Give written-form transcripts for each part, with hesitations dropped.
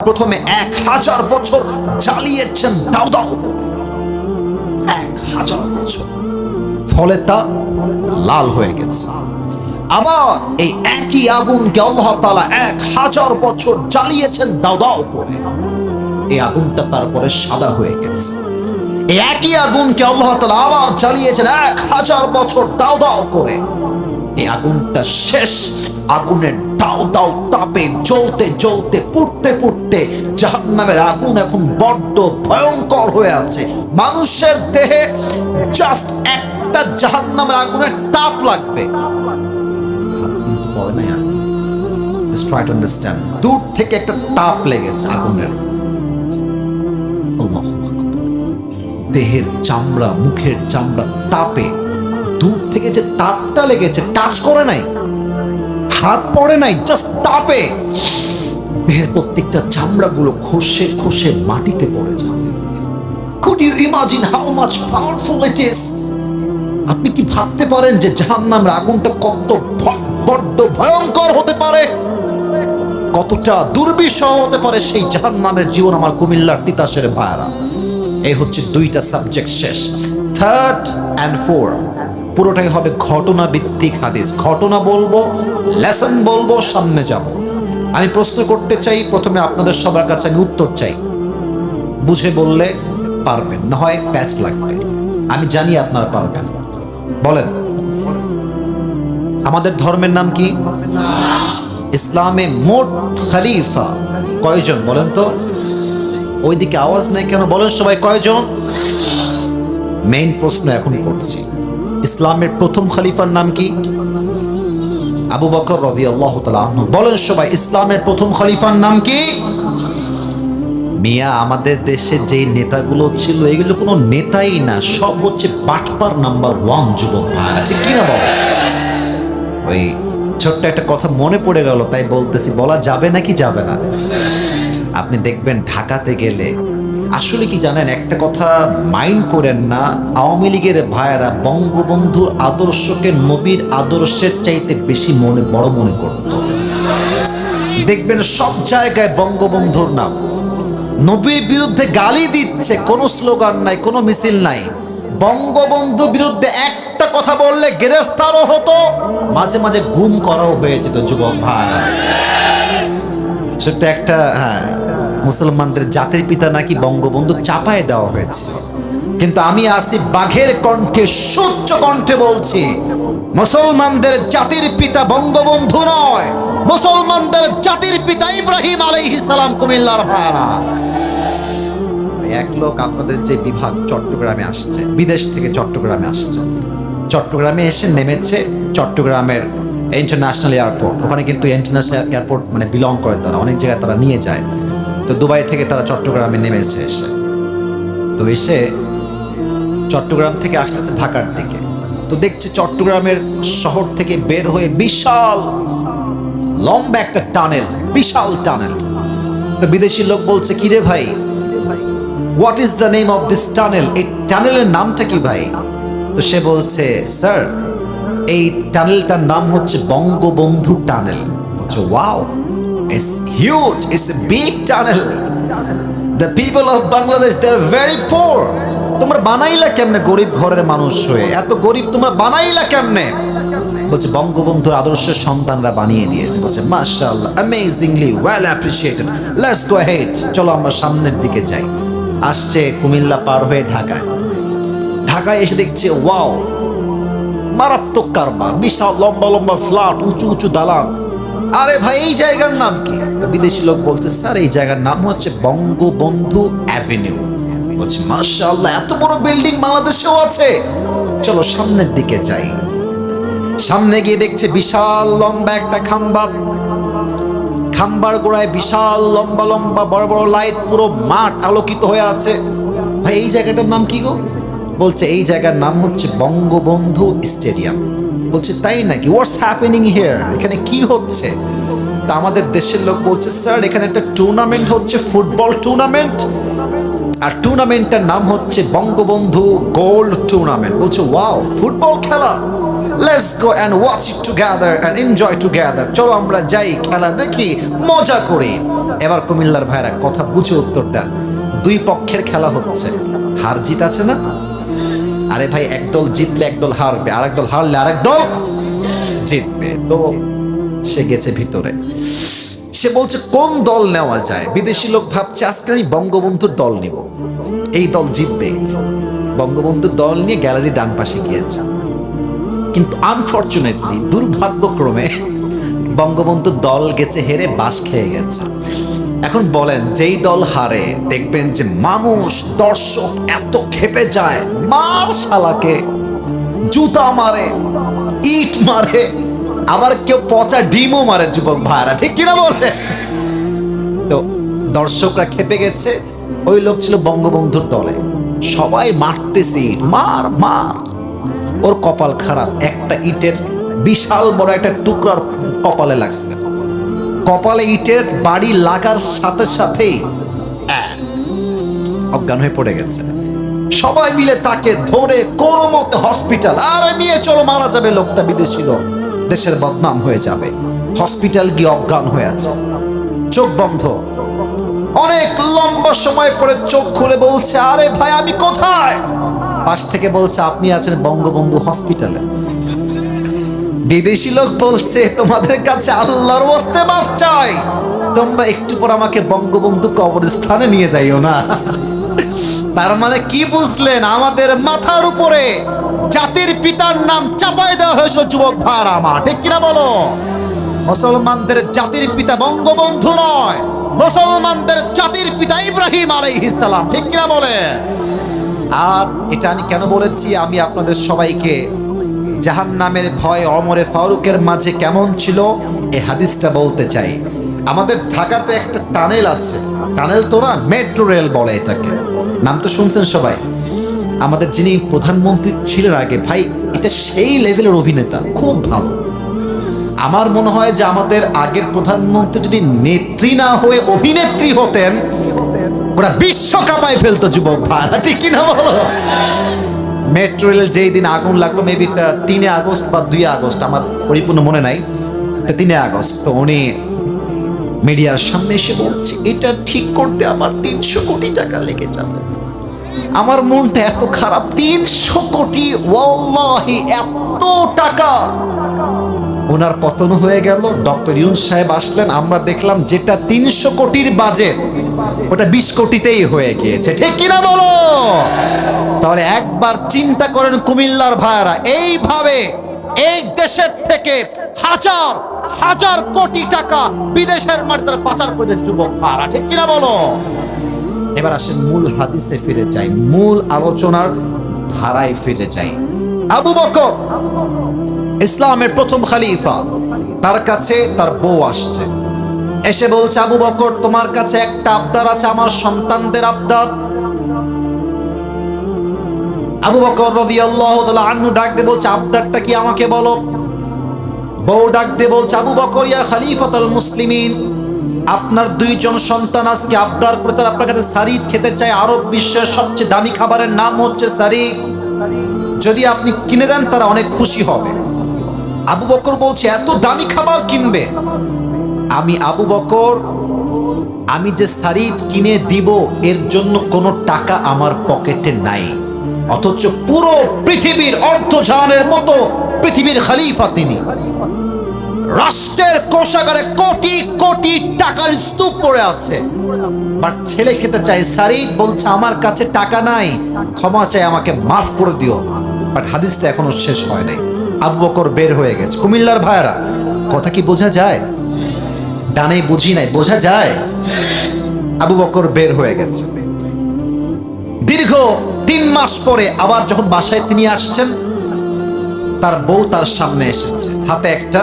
প্রথমে 1000 বছর জ্বালিয়েছেন দাও দাও করে, 1000 বছর, ফলে তা লাল হয়ে গেছে। আবার এই একই আগুনকে আল্লাহ তাআলা 1000 বছর জ্বালিয়েছেন দাও দাও করে, এই আগুনটা তারপরে সাদা হয়ে গেছে। এই একই আগুনকে আল্লাহ তাআলা আবার জ্বালিয়েছেন 1000 বছর দাও দাও করে, এই আগুনটা শেষ। আগুনের দাও দাও তাপে জ্বলতে জ্বলতে পুড়তে পুড়তে জাহান্নামের আগুন এখন বড্ড ভয়ঙ্কর হয়ে আছে। মানুষের দেহে জাস্ট একটা জাহান্নামের আগুনের তাপ লাগবে, হাত কিন্তু পড়ে না। জাস্ট ট্রাই টু আন্ডারস্ট্যান্ড, দূর থেকে একটা তাপ লেগেছে আগুনের, আল্লাহু আকবার। দেহের চামড়া, মুখের চামড়া তাপে, দূর থেকে যে তাপটা লেগেছে, টাচ করে নাই, হাত পড়ে নাই, জাস্ট তাপে দেহের প্রত্যেকটা চামড়াগুলো খসে খসে মাটিতে পড়ে যাবে। Could you imagine how much powerful it is? আপনি কি ভাবতে পারেন যে জাহান্নামের আগুনটা কত বড্ড ভয়ঙ্কর হতে পারে, কতটা দুর্বিষহ হতে পারে সেই জাহান্নামের জীবন? আমার কুমিল্লার তিতাসের ভাইরা, এই হচ্ছে 2টা সাবজেক্ট শেষ। 3rd and 4 পুরোটাই হবে ঘটনা ভিত্তিক হাদিস। ঘটনা বলবো, লেসন বলবো, সামনে যাব। আমি প্রশ্ন করতে চাই, প্রথমে আপনাদের সবার কাছে আমি উত্তর চাই। বুঝে বললে পারবেন, না হয় প্যাচ লাগবে। আমি জানি আপনারা পারবেন। বলেন, আমাদের ধর্মের নাম কি? ইসলামে মোট খলিফা কয়জন বলেন তো? ওইদিকে আওয়াজ নাই কেন? বলেন সবাই, কয়জন? মেইন প্রশ্ন এখন করছি। ইসলামের প্রথম খলিফার নাম কি? আবু বকর রাদিয়াল্লাহু তাআলা আনহু। বলেন সবাই, ইসলামের প্রথম খলিফার নাম কি? মিয়া, আমাদের দেশে যে নেতাগুলো ছিল এগুলো কোনো নেতাই না, সব হচ্ছে বাটপার নাম্বার 1 যুবক ভাইরা, ঠিক কি না? বল। ওই ছোট্ট একটা কথা মনে পড়ে গেল, তাই বলতেছি। বলা যাবে নাকি যাবে না? আপনি দেখবেন ঢাকাতে গেলে, আসলে কি জানেন, একটা কথা মাইন্ড করেন না, আওয়ামী লীগের ভাইয়েরা বঙ্গবন্ধুর আদর্শকে নবীর আদর্শের চাইতে বেশি বড় মনে করত। দেখবেন সব জায়গায় বঙ্গবন্ধুর নাম, নবীর বিরুদ্ধে গালি দিচ্ছে, কোনো স্লোগান নাই, কোনো মিছিল নাই। বঙ্গবন্ধু বিরুদ্ধে একটা কথা বললে গ্রেফতারও হতো, মাঝে মাঝে গুম করাও হয়ে যেত যুবক ভাই। ছোট্ট একটা, হ্যাঁ, মুসলমানদের জাতির পিতা নাকি বঙ্গবন্ধু চাপায় দেওয়া হয়েছে। কিন্তু আমি আসি বাঘের কণ্ঠে, সূচ্য কণ্ঠে বলছি, মুসলমানদের জাতির পিতা বঙ্গবন্ধু নয়, মুসলমানদের জাতির পিতা ইব্রাহিম আলাইহিস সালাম। কুমিল্লার ভাইরা, এক লোক আপনাদের যে বিভাগ চট্টগ্রামে আসছে, বিদেশ থেকে চট্টগ্রামে আসছে, চট্টগ্রামে এসে নেমেছে চট্টগ্রামের ইন্টারন্যাশনাল এয়ারপোর্ট। ওখানে কিন্তু ইন্টারন্যাশনাল এয়ারপোর্ট মানে বিলং করে তারা, অনেক জায়গায় তারা নিয়ে যায়। তো দুবাই থেকে তারা চট্টগ্রামে নেমেছে এসে, তো এসে চট্টগ্রাম থেকে আসতেছে ঢাকার দিকে। তো দেখছে চট্টগ্রামের শহর থেকে বের হয়ে বিশাল লম্বা একটা টানেল, বিশাল টানেল। তো বিদেশি লোক বলছে, কি রে ভাই, what is the name of this tunnel? এই টানেলের নামটা কি ভাই? তো সে বলছে, স্যার, এই টানেলটার নাম হচ্ছে বঙ্গবন্ধু টানেল। বলছে, wow, it's huge, it's a big tunnel. The people of Bangladesh, they are very poor. তোমরা বানাইলা কেমনে? গরিব ঘরের মানুষ হয়ে এত গরিব তোমরা বানাইলা কেমনে? বলছে, বঙ্গবন্ধুর আদর্শের সন্তানরা বানিয়ে দিয়েছে। বলছে, মাশাআল্লাহ, amazingly well appreciated, let's go head, চলো আমরা সামনের দিকে যাই। আসছে কুমিল্লা পার হয়ে ঢাকায়। ঢাকায় এসে দেখছে, ওয়াও, মারাত্মক কারবার, বিশাল লম্বা লম্বা ফ্ল্যাট, উঁচু উঁচু দালান। আরে ভাই, এই জায়গার নাম কি? তো বিদেশি লোক বলছে, স্যার, এই জায়গার নাম হচ্ছে বঙ্গবন্ধু অ্যাভিনিউ। বলছে, মাশাআল্লাহ, এত বড় বিল্ডিং বাংলাদেশেও আছে, চলো সামনের দিকে যাই। সামনে গিয়ে দেখছে বিশাল লম্বা একটা খাম্বা, খাম্বার গোড়ায় বিশাল লম্বা লম্বা বড় বড় লাইট, পুরো মাঠ আলোকিত হয়ে আছে। ভাই, এই জায়গাটার নাম কি গো? বলছে, এই জায়গার নাম হচ্ছে বঙ্গবন্ধু স্টেডিয়াম। বলছে, তাই নাকি? What's happening here? এখানে কি হচ্ছে? তা আমাদের দেশের লোক বলছে, স্যার, এখানে একটা টুর্নামেন্ট হচ্ছে, ফুটবল টুর্নামেন্ট, আর টুর্নামেন্টটার নাম হচ্ছে বঙ্গবন্ধু গোল্ড টুর্নামেন্ট। বলছে, ওয়াও, ফুটবল খেলা, let's go and watch it together and enjoy together. চলো আমরা যাই, খেলা দেখি, মজা করি। এবার কুমিল্লার ভাইরা কথা বুঝে উত্তর দেন। দুই পক্ষের খেলা হচ্ছে, হার জিত আছে না? আরে ভাই, একদল জিতলে একদল হারবে, আর একদল হারলে আরেক দল জিতবে। তো সে গেছে ভিতরে, সে বলছে কোন দল নেওয়া যায়। বিদেশি লোক ভাবছে আজকে আমি বঙ্গবন্ধুর দল নিব, এই দল জিতবে। বঙ্গবন্ধুর দল নিয়ে গ্যালারি ডান পাশে গিয়েছে, কিন্তু আনফরচুনেটলি দুর্ভাগ্যক্রমে বঙ্গবন্ধুর দল গেছে হেরে, বাস খেয়ে গেছে। এখন বলেন, যেই দল হারে দেখবেন যে মানুষ দর্শক এত খেপে যায়, মার শালাকে, জুতা মারে, ইট মারে, আবার কেউ পচা ডিমও মারে যুবক ভাইরা, ঠিক কিনা বলে? তো দর্শকরা খেপে গেছে, ওই লোক ছিল বঙ্গবন্ধুর দলে, সবাই মারতেছি, মার মার। ওর কপাল খারাপ, একটা ইটের বিশাল বড় একটা টুকরার কপালে লাগছে। কপালে ইটের বাড়ি লাগার সাথে সাথেই অজ্ঞান হয়ে পড়ে গেছে। সবাই মিলে তাকে ধরে কোনো মতে হসপিটাল, আর নিয়ে চলো, মারা যাবে লোকটা, বিদেশি লোক, দেশের বদনাম হয়ে যাবে। হসপিটাল গিয়ে অজ্ঞান হয়ে আছে, চোখ বন্ধ। অনেক লম্বা সময় পরে চোখ খুলে বলছে, আরে ভাই আমি কোথায়? পাশ থেকে বলছে, আপনি আছেন বঙ্গবন্ধু হসপিটালে। বিদেশি লোক বলছে, তোমাদের কাছে আল্লাহর ওয়াস্তে মাফ চাই, তোমরা একটু পর আমাকে বঙ্গবন্ধু কবরস্থানে নিয়ে যাইও না। তার মানে কি বুঝলেন? আমাদের মাথার উপরে জাতির পিতার নাম চাপাই দেওয়া হয়েছিল যুবক ভাইরা আমার, ঠিক কিনা বলো? মুসলমানদের জাতির পিতা বঙ্গবন্ধু নয়, মুসলমানদের জাতির পিতা ইব্রাহিম আলাইহিস সালাম, ঠিক কিনা বলে? আর এটা আমি কেন বলেছি? আমি আপনাদের সবাইকে জাহান্নামের ভয় ওমরে ফারুকের মাঝে কেমন ছিল এই হাদিসটা বলতে চাই। আমাদের ঢাকাতে একটা টানেল আছে, টানেল তো না, মেট্রো রেল বলে এটাকে, নাম তো শুনছেন সবাই। আমাদের যিনি প্রধানমন্ত্রী ছিলেন আগে, ভাই এটা সেই লেভেলের অভিনেতা, খুব ভালো। আমার মনে হয় যে আমাদের আগের প্রধানমন্ত্রী যদি নেত্রী না হয়ে অভিনেত্রী হতেন, ওরা বিশ্বকাপায় ফেলতো যুবক ভাইরা, ঠিক কিনা বলো? মেট্রো রেল যেই দিন আগুন লাগলো, মেবি 3 আগস্ট বা 2 আগস্ট, আমার পরিপূর্ণ মনে নাই, 3 আগস্ট। তো উনি মিডিয়ার সামনে এসে বলছে, এটা ঠিক করতে আমার 300 কোটি টাকা লেগে যাবে। আমার মনটা এত খারাপ, 300 কোটি, ওয়াল্লাহি এত টাকা। ওনার পতন হয়ে গেল, ডক্টর ইউনূস সাহেব আসলেন, আমরা দেখলাম যেটা 300 কোটির বাজেট ওটা 20 কোটিতেই হয়ে গিয়েছে, ঠিক কিনা বলো? তাহলে একবার চিন্তা করেন কুমিল্লার ভাইরা, এইভাবে এই দেশের থেকে হাজার হাজার কোটি টাকা বিদেশের মাটিতে পাচার করে যুবক ভাইরা, ঠিক কিনা বলো? এবার আসেন মূল হাদিসে ফিরে যাই, মূল আলোচনার ধারায় ফিরে যাই। আবু বকর ইসলামের প্রথম খলিফা, তার কাছে তার বউ আসছে, এসে বলছে, আবু বকর তোমার কাছে একটা আবদার আছে, আমার সন্তানদের আবদার। আবু বকর রাদিয়াল্লাহু তাআলা আনহু ডাক দিয়ে বলছে, আবদারটা কি আমাকে বলো। বউ ডাক দিয়ে বলছে, আবু বকর ইয়া খলিফাতুল মুসলিমিন, আপনার 2 জন সন্তান আজকে আবদার করে তারা আপনার কাছে সারিদ খেতে চায়। আরব বিশ্বের সবচেয়ে দামি খাবারের নাম হচ্ছে সারিদ, যদি আপনি কিনে দেন তারা অনেক খুশি হবে। আবু বকর বলছে, এত দামি খাবার কিনবে? আমি আবু বকর, আমি যে সারিদ কিনে দিব এর জন্য কোনো টাকা আমার পকেটে নাই, অথচ পুরো পৃথিবীর অর্ধজাহানের মতো পৃথিবীর খলিফা তিনি, রাষ্ট্রের কোষাগারে কোটি কোটি টাকার স্তূপ পড়ে আছে, বাট ছেলে খেতে চাই সারিদ, বলছে আমার কাছে টাকা নাই, ক্ষমা চাই, আমাকে মাফ করে দিও। বাট হাদিসটা এখনো শেষ হয় নাই, আবু বকর বের হয়ে গেছে। কুমিল্লার ভাইরা, কথা কি বোঝা যায়? ডানে বুঝি নাই, বোঝা যায়? আবু বকর বের হয়ে গেছে। দীর্ঘ 3 মাস পরে আবার যখন বাসায় তিনি আসছেন, তার বউ তার সামনে এসেছে, হাতে একটা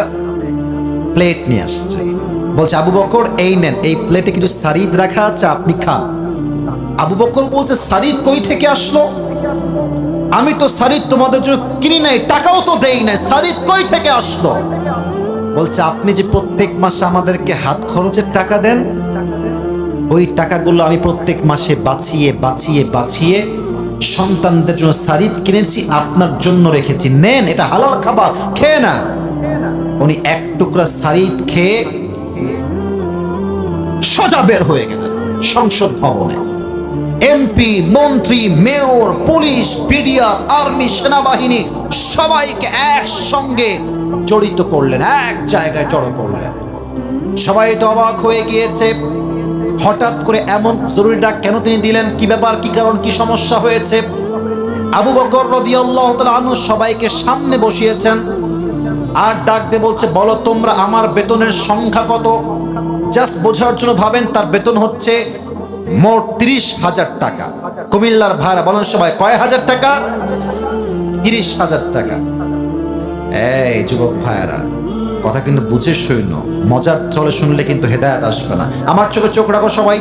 প্লেট নিয়ে আসছে, বলছে, আবু বকর এই নেন, এই প্লেটে কিছু সারিদ রাখা আছে, আপনি খান। আবু বকর বলছে, সারিদ কই থেকে আসলো? আমি তো সারিদ তোমাদের জন্য কিনি নাই, টাকাও তো দেই নাই, সারিদ কই থেকে আসলো? বলছে, আপনি যে প্রত্যেক মাসে আমাদেরকে হাত খরচের টাকা দেন, ওই টাকাগুলো আমি প্রত্যেক মাসে বাঁচিয়ে বাঁচিয়ে বাঁচিয়ে সন্তানদের জন্য সারিদ কিনেছি, আপনার জন্য রেখেছি, নেন, এটা হালাল খাবার, খেয়ে না। উনি 1 টুকরা সারিদ খেয়ে সোজা বের হয়ে গেলেন সংসদ ভবনে। এমপি, মন্ত্রী, মেয়র, পুলিশ, বিডিআর, আর্মি, সেনাবাহিনী সবাইকে একসঙ্গে জড়িত করলেন, এক জায়গায় জড়ো করলেন। সবাই তো অবাক হয়ে গিয়েছে, হঠাৎ করে এমন জরুরি ডাক কেন তিনি দিলেন? কি ব্যাপার, কি কারণ, কি সমস্যা হয়েছে? আবু বকর রাদিয়াল্লাহু তাআলা আনহু সবাইকে সামনে বসিয়েছেন আর ডাক দিয়ে বলছে, বলো তোমরা আমার বেতনের সংখ্যা কত? জাস্ট বোঝার জন্য ভাবেন, তার বেতন হচ্ছে মোট 30,000 টাকা। কুমিল্লার ভাড়া বলেন সবাই, কয় হাজার টাকা? 30,000 টাকা। এই যুবক ভাইয়েরা, কথা কিন্তু বুঝে শৈন্য, মজার ছলে শুনলে কিন্তু হেদায়েত আসবে না। আমার চোখে চোখ রাখো সবাই,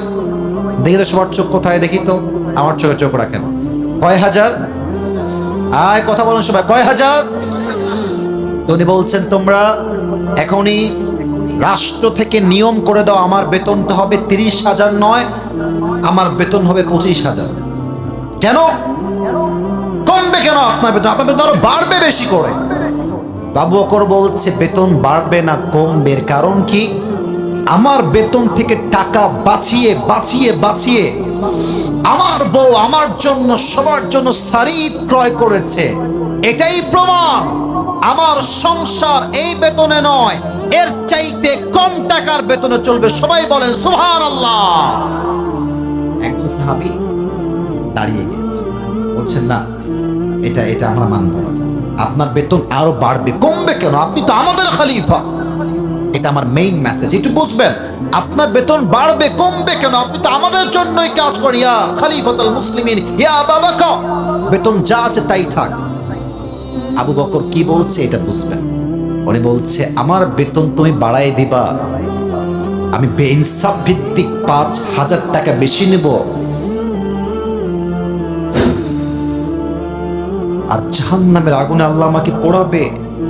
দেখি তো সবার চোখ কোথায়, দেখি তো আমার চোখে চোখ রাখেন। কয় হাজার? আয় কথা বলেন সবাই, কয় হাজার? তো উনি বলছেন, তোমরা এখনই রাষ্ট্র থেকে নিয়ম করে দাও, আমার বেতনটা হবে 30,000 নয়, আমার বেতন হবে 25,000। কেন কমবে? কেন আপনার বেতন? আপনার বেতন আরো বাড়বে বেশি করে। আবু বকর বলছে, বেতন বাড়বে না, কমবে। কারণ কি? আমার বেতন থেকে টাকা বাঁচিয়ে বাঁচিয়ে বাঁচিয়ে আমার বউ আমার জন্য, সবার জন্য শাড়ি ক্রয় করেছে। এটাই প্রমাণ আমার সংসার এই বেতনে নয়, এর চাইতে কম টাকার বেতনে চলবে। সবাই বলেন সুবহানাল্লাহ। একজন সাহাবী দাঁড়িয়ে গেছে, বলছেন, না, এটা এটা আমরা মানব না, আপনার বেতন আরো বাড়বে, কমবে কেন? আপনি তো আমাদের খলিফা। এটা আমার মেইন মেসেজ, একটু বুঝবেন। আপনার বেতন বাড়বে, কমবে কেন? আপনি তো আমাদের জন্যই কাজ করেন, ইয়া খলিফাতুল মুসলিমিন, ইয়া আবু বকর। বেতন যা আছে তাই থাক। আবু বকর কি বলছে এটা বুঝবেন। উনি বলছে, আমার বেতন তুমি বাড়াই দিবা, আমি বেইনসাফ ভিত্তিক 5,000 টাকা বেশি নেব, আর জাহান্নামের আগুনে আল্লাহ আমাকে পোড়াবে,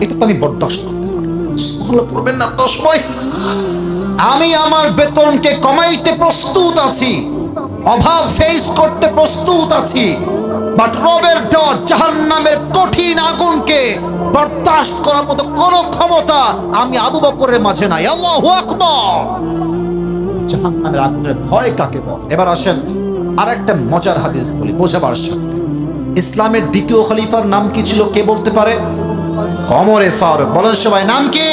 এটা তো আমি বরদাস্ত করতে পারবো না। সুবহানাল্লাহ পড়বেন না আপনারা সবাই? আমি আমার বেতনকে কমাইতে প্রস্তুত আছি, অভাব ফেস করতে প্রস্তুত আছি, বাট রবের দেওয়া জাহান্নামের কঠিন আগুনকে বরদাস্ত করার মতো কোনো ক্ষমতা আমি আবু বকরের মাঝে নাই। আল্লাহু আকবার। জাহান্নামের আগুনের ভয় কাকে বলে? এবার আসেন আরেকটা মজার হাদিস বলি বোঝাবার সাথে। ইসলামের দ্বিতীয় খলিফার নাম কি ছিল, কে বলতে পারে? ওমর ফারুক। বলেন সবাই, নাম কি?